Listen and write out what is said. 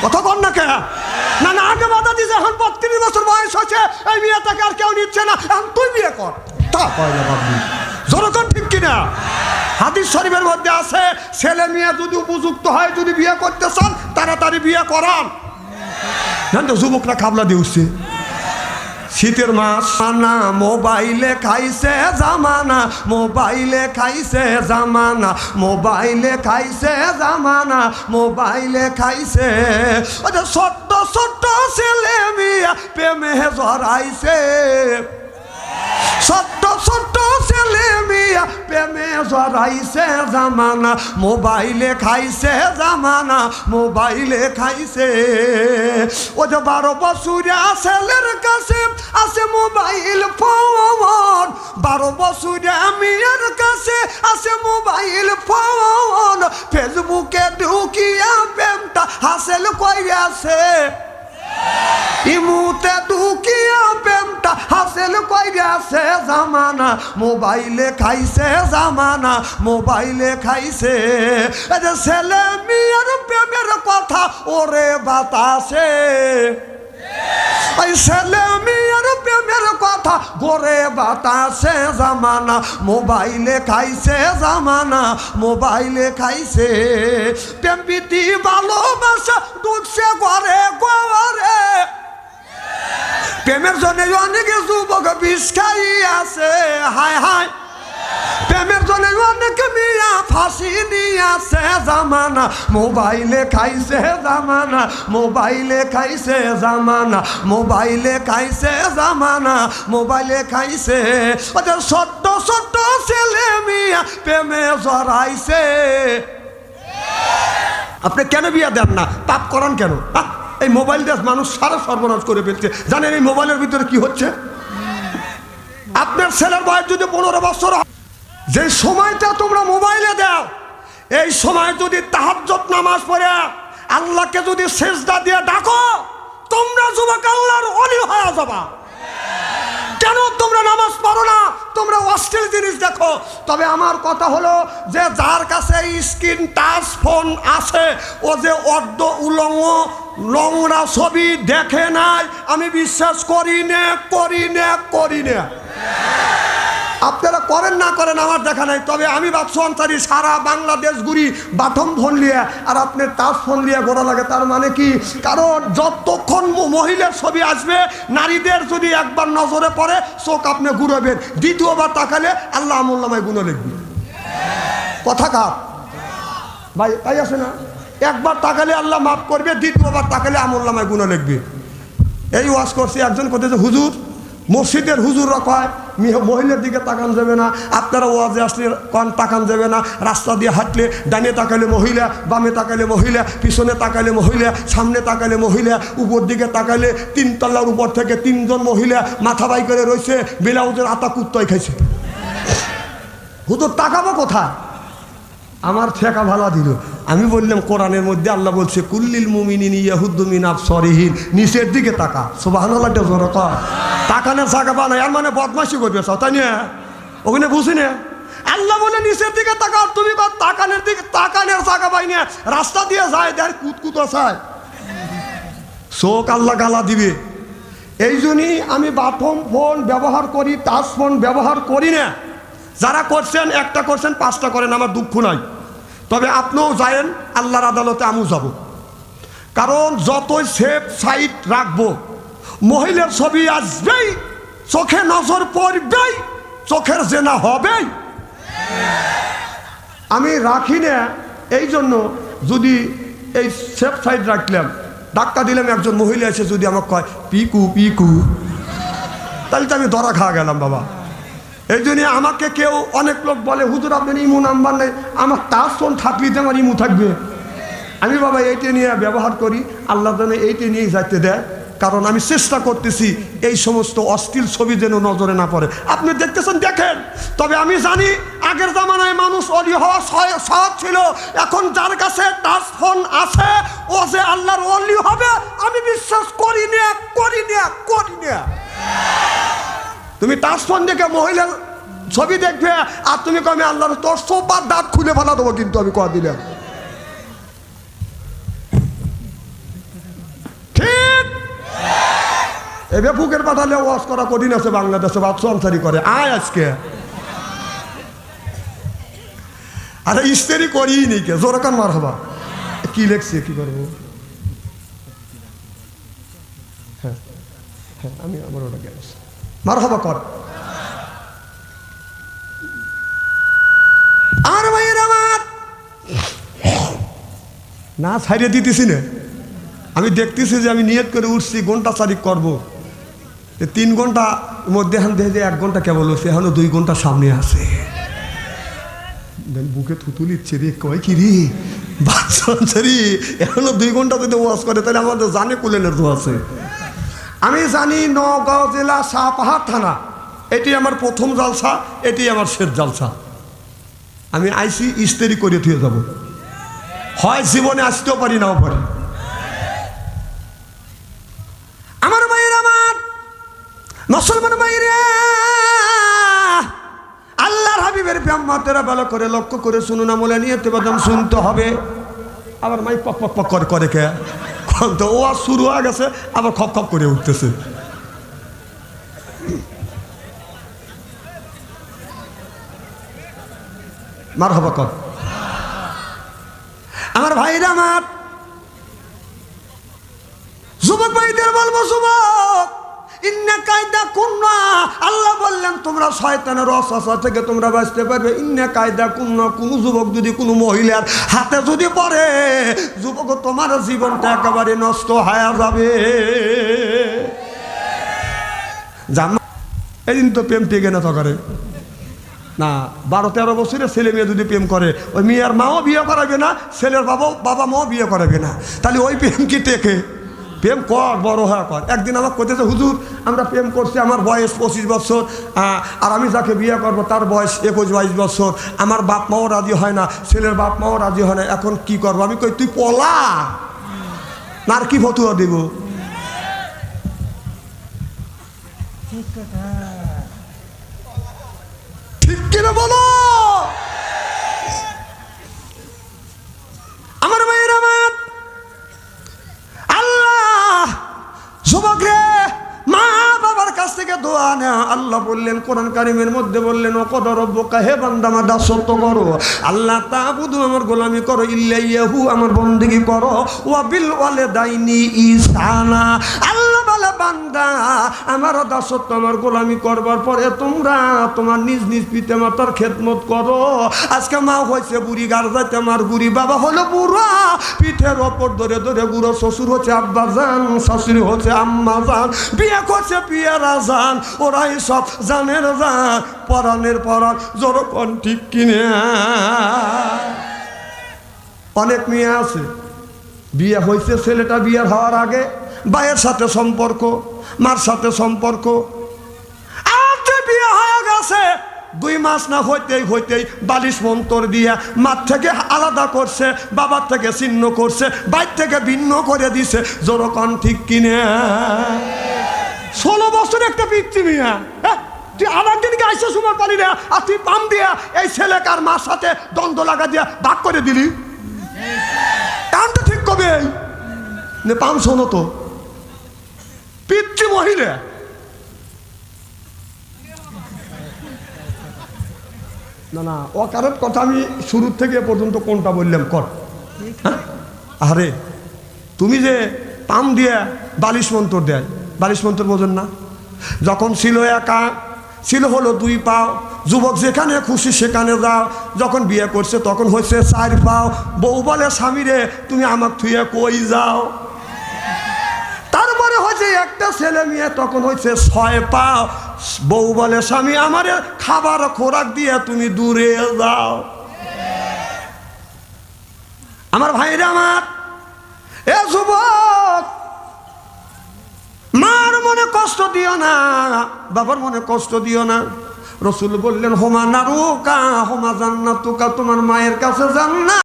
কথা কর না কে? না না, আগে বাধা দিয়েছে, এখন 32 বছর বয়স হচ্ছে, এই বিয়েটাকে আর কেউ নিচ্ছে না, এখন তুই বিয়ে কর। তা কয় না বাবু, জনগণ ঠিক কিনা? হাদিস শরীফের মধ্যে আছে, ছেলে মেয়ে যদি উপযুক্ত হয়, যদি বিয়ে করতে চান তাড়াতাড়ি বিয়ে করান। জান তো যুবকরা খাবলা দিচ্ছে, শীতের মাস না, মোবাইলে খাইছে জামানা, মোবাইলে খাইছে জামানা, মোবাইলে খাইছে জামানা, মোবাইলে খাইছে। ছোট্ট ছোট্ট ছেলে মেয়ে প্রেমে জড়াইছে, ছোট্ট ছোট্ট ছেলে মেয়ে প্রেমে জড়াইছে জামানা, মোবাইলে খাইছে জামানা, মোবাইলে খাইছে। ও যে 12 বছরিয়া ছেলের কাছে আছে মোবাইল ফোন, 12 বছরিয়া মেয়ের কাছে আছে মোবাইল ফোন, ফেসবুকে ঢুকিয়া প্রেমটা হাসিল কইরাছে, ইমুতে ঢুকিয়া প্রেমটা হাসিল কইরাছে জামানা, মোবাইলে খাইছে জামানা, মোবাইলে খাইছে। ছেলে মেয়ের প্রেমের কথা ওরে বাতাসে, ওই ছেলে মেয়ের প্রেমের কথা গোরে বাতাসে জামানা, মোবাইলে খাইছে জামানা, মোবাইলে খাইছে। প্রেম প্রীতি ভালোবাসা ঢুকছে ঘরে ঘরে, প্রেমের জন্য অনেক যুবক বিষ খাই আছে, হায় হায়। প্রেমের জন্য অনেক মিয়া ফাঁসি নিয়েছে জামানা, মোবাইলে খাইছে জামানা, মোবাইলে খাইছে জামানা, মোবাইলে খাইছে জামানা, মোবাইলে খাইছে। ছোট্ট ছোট্ট ছেলে মিয়া প্রেমে জড়াইছে। আপনি কেন বিয়া দেন না? পাপ করান কেন? এই মোবাইল দিয়ে মানুষ সারা সর্বনাশ করে ফেলছে। জানেন এই মোবাইলের ভিতরে কি হচ্ছে? আপনার ছেলের বয়স যদি 15 বছর, যে সময়টা তোমরা মোবাইলে দাও, এই সময় যদি তাহাজ্জুদ নামাজ পড়ে আল্লাহকে যদি সেজদা দিয়ে ডাকো, তোমরা যুবক আল্লাহর ওলি হয়ে যাবা। কেন তোমরা নামাজ পড়ো না? তোমরা অশ্লীল জিনিস দেখো। তবে আমার কথা হলো যে যার কাছে স্ক্রিন টাচ ফোন আছে, ও যে অর্ধ উলঙ্গ নোংরা ছবি দেখে নাই, আমি বিশ্বাস করি না, করি না, করি না। আপনারা করেন না করেন আমার দেখা নাই। তবে আমি বাক্স আনসারি সারা বাংলাদেশ ঘুরি বাটম ফোন নিয়ে, আর আপনার টাচ ফোন নিয়ে ঘোরা লাগে। তার মানে কি? কারণ যতক্ষণ মহিলার ছবি আসবে, নারীদের যদি একবার নজরে পড়ে, চোখ আপনি ঘুরাবেন, দ্বিতীয়বার তাকালে আল্লাহ আমুল্লামায় গুণ লিখবে। কথা কার ভাই? তাই আছে না? একবার তাকালে আল্লাহ মাফ করবে, দ্বিতীয়বার তাকালে আমুল্লামায় গুণ লিখবে। এই ওয়াজ করছি, একজন কোথায় হুজুর, মসজিদের হুজুররা কয় মহিলার দিকে তাকান যাবে না। আপনারা ওয়াজে আসলে কন তাকান যাবে না। রাস্তা দিয়ে হাঁটলে ডানে তাকালে মহিলা, বামে তাকালে মহিলা, পিছনে তাকালে মহিলা, সামনে তাকালে মহিলা, উপর দিকে তাকালে 3 তলার উপর থেকে 3 জন মহিলা মাথা বাই করে রয়েছে, ব্লাউজের আতা কুত্তায় খাইছে। হুজুর তাকাবো কোথায়? আমার ঠেকা ভালা দিল। আমি বললাম কোরআনের মধ্যে আল্লাহ বলছে কুল্লিল মুমিনিন ইয়াহুদ্দু মিন আবসারিহিম, নিচের দিকে তাকা। সুবহানাল্লাহ। তাকানোর জায়গা বানায়, আর মানে বদমাশি করবে সব, তাই না? ওখানে বুঝি না আল্লাহ বলে নিচের দিকে তাকাও, তুমি তাকানের দিকে, তাকানের জায়গা পাই না। রাস্তা দিয়ে যায় দেখ কুতকুত চায়, চোখ আল্লাহ গালা দিবে। এই জন্যই আমি বাথম ফোন ব্যবহার করি, টাচ ফোন ব্যবহার করি না। যারা করছেন, একটা করছেন, 5টা করেন, আমার দুঃখ নাই। তবে আপনিও যায়েন, আল্লাহর আদালতে আমিও যাব। কারণ যতই সেফ সাইড রাখবো, মহিলার ছবি আসবেই, চোখে নজর পড়বেই, চোখের জেনা হবেই। আমি রাখি না। এই জন্য যদি এই সেফ সাইড রাখলাম, ডাক্তার দিলাম, একজন মহিলা এসে যদি আমাকে কয় পিকু পিকু, তাহলে তো আমি ধরা খাওয়া গেলাম বাবা। এই জন্য আমাকে কেউ, অনেক লোক বলে হুজুর আপনার ইমু নাম্বার নেই। আমার টাচ ফোন থাকলে তো আমার ইমু থাকবে। আমি বাবা এইটা নিয়ে ব্যবহার করি, আল্লাহ যেন এইটা নিয়েই যাইতে দেয়। কারণ আমি চেষ্টা করতেছি এই সমস্ত অশ্লীল ছবি যেন নজরে না পড়ে। আপনি দেখতেছেন, দেখেন। তবে আমি জানি আগের জামানায় মানুষ অলি হওয়া সহজ ছিল। এখন যার কাছে টাচ ফোন আছে, ও যে আল্লাহর অলি হবে আমি বিশ্বাস করি না, করি না, করি না। তুমি টাচ ফোন দেখে মহিলার ছবি দেখবে, আর তুমি কমে আল্লাহর, তোর সোপার দাঁত খুলে ফেলা দেবো কিন্তু আমি কয়া দিলাম। এবার বুকের পাঠালে ওয়াশ করা কঠিন আছে বাংলাদেশে, বাদ সংসারি করে আয় আজকে। আরে ইস্তেরি করিই নি কে জোরকান মার হবা কি লেখছে কি করবো। হ্যাঁ হ্যাঁ আমি আমার ওটা গেছ মার হবা কর। আর ভাইয়ের আমার না ছাড়িয়ে দিতেছি না, আমি দেখতেছি যে আমি নিয়ত করে উঠছি ঘন্টা চারিক করবো, 3 ঘন্টা মধ্যে এখন দেখে যে 1 ঘন্টা কেবল হচ্ছে, এখনো 2 ঘন্টা সামনে আছে। বুকে থুতু লিচ্ছে রে, কয় কি রে বাচ্চারি এখনো 2 ঘন্টা যদি ওয়াজ করে তাহলে আমাদের জানে কুলেনের তো আছে। আমি জানি নওগাঁ জেলা সাপাহার থানা, এটি আমার প্রথম জালসা, এটি আমার শেষ জালসা। আমি আইসি ইস্তেরি করে থুয়ে যাব, হয় জীবনে আসতেও পারি নাও পারি। আমার ভাইয়ের আমার মুসলমান ভাইরা, আল্লাহর হাবিবের ব্যাম্মাতেরা ভালো করে লক্ষ্য করে শুনুন, আমলে নিয়তে বাদাম শুনতে হবে। আবার মাই পক পক পক করে কে তো ও আর শুরু হয়ে গেছে, আবার খপ খপ করে উঠতেছে। মার হবা কর। আমার ভাইরা আমার যুবক ভাইদের বলবো, যুবক ইন্না কায়দা কুন্না, আল্লাহ বললেন তোমরা শয়তানের ওয়াসওয়াসা থেকে তোমরা বাঁচতে পারবে। ইন্না কায়দা কুন্না, কোন যুবক যদি কোনো মহিলার হাতে যদি পড়ে, যুবক তোমার জীবনটা একেবারে নষ্ট হয়ে যাবে। এদিন তো প্রেম টেকে না তো করে না, 12-13 বছরের ছেলে মেয়ে যদি প্রেম করে, ওই মেয়ের মাও বিয়ে করাবে না, ছেলের বাবা মাও বিয়ে করাবে না, তাহলে ওই প্রেম কি টেকে? প্রেম কর, বড় হওয়া কর। একদিন আমার কোথায় হুজুর আমরা প্রেম করছি, আমার বয়স 25 বছর, আর আমি যাকে বিয়ে করবো তার বয়স 21-22 বছর, আমার বাপ মাও রাজি হয় না, ছেলের বাপ মাও রাজি হয় না, এখন কি করবো? আমি কই তুই পলা না, আর কি ফতুয়া দিব? ঠিক কিনা বলো? আমার ভাইয়ের আমার আল্লাহ যুবক রে, মা বাবার কাছ থেকে দোয়া নেয়া। আল্লাহ বললেন কোরআন কারিমের মধ্যে বললেন, ও কদ রব্বুকা, হে বান্দা আমার দাসত্ব করো, আল্লাহ তা'বুদু আমার গোলামি করো, ইল্লাহু আমার বন্দেগী করো, ওয়া বিল ওয়ালিদাইনি ইহসানা। আল্লাহ বলে বান্দা আমার দাসত্ব আমার গোলামি করবার পরে তোমরা তোমার নিজ নিজ পিতা মাতার খেদমত করো। আজকে মা হয়েছে বুড়ি, গার যাইতে আমার বুড়ি, বাবা হলো বুড়া, পিঠের ওপর ধরে ধরে বুড়ো, শ্বশুর হচ্ছে আব্বা জান, শাশুড়ি হচ্ছে আম্মা জান, বিয়ে করছে পিয়ারা জান, ওরাই সব জানের জান, পরাণের পরাণ, যখন ঠিক কিনে। অনেক মেয়ে আছে বিয়ে হয়েছে, ছেলেটা বিয়ে হওয়ার আগে ভাইয়ের সাথে সম্পর্ক, মার সাথে সম্পর্ক, আর যে বিয়ে হয়ে গেছে 2 মাস না হইতেই হইতেই বালিশ মন্তর দিয়ে মার থেকে আলাদা করছে, বাবার থেকে ছিন্ন করছে, বাইর থেকে ভিন্ন করে দিছে, যখন ঠিক কিনে। 16 বছর একটা পিচ্ছি মিয়া, তুই আমার দিনকে আইসে সময় পালি না, আর তুই পাম দিয়া এই ছেলেকে আর মার সাথে দ্বন্দ্ব লাগা দিয়া ভাগ করে দিলি। কারণটা ঠিক কবে পাম? শোনো তো, পিচ্ছি মহিলা না না, অকারের কথা আমি শুরু থেকে পর্যন্ত কোনটা বললাম কর। আরে তুমি যে পাম দিয়ে বালিশ মন্তর দেয়, বালিশ মন্তর বোঝেন না? যখন ছিল একা, ছিল হলো 2 পাও, যুবক যেখানে খুশি সেখানে যাও, যখন বিয়ে করছে তখন হয়েছে 4 পাও। বউ বলে স্বামীরে তুমি আমার থুয়ে কই যাও? তারপরে হয়েছে একটা ছেলে মেয়ে, তখন হয়েছে 6 পাও। বউ বলে স্বামী আমারে খাবার খোরাক দিয়ে তুমি দূরে যাও। আমার ভাইরা আমার, এ যুবক, মার মনে কষ্ট দিও না, বাবার মনে কষ্ট দিও না। রসুল বললেন হোমা নারুকা হোমা জান্নাতুকা, তোমার মায়ের কাছে জান্নাত।